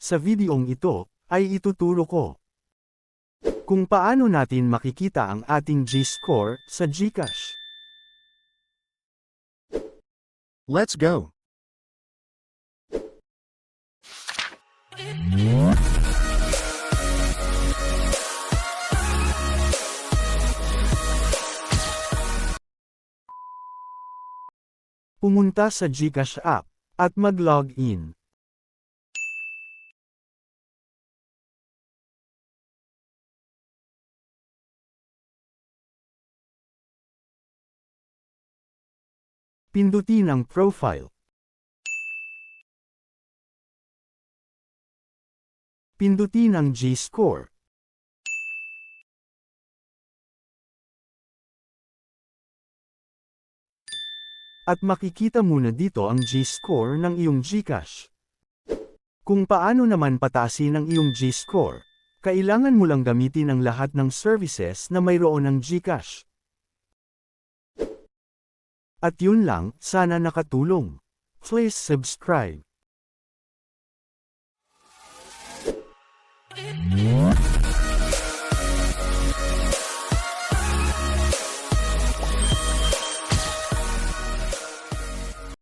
Sa videong ito, ay ituturo ko kung paano natin makikita ang ating G-score sa GCash. Let's go. Pumunta sa GCash app at mag-log in. Pindutin ang profile. Pindutin ang G-score. At makikita muna dito ang G-score ng iyong GCash. Kung paano naman patasin ang iyong G-score, kailangan mo lang gamitin ang lahat ng services na mayroon ng GCash. At yun lang, sana nakatulong. Please subscribe.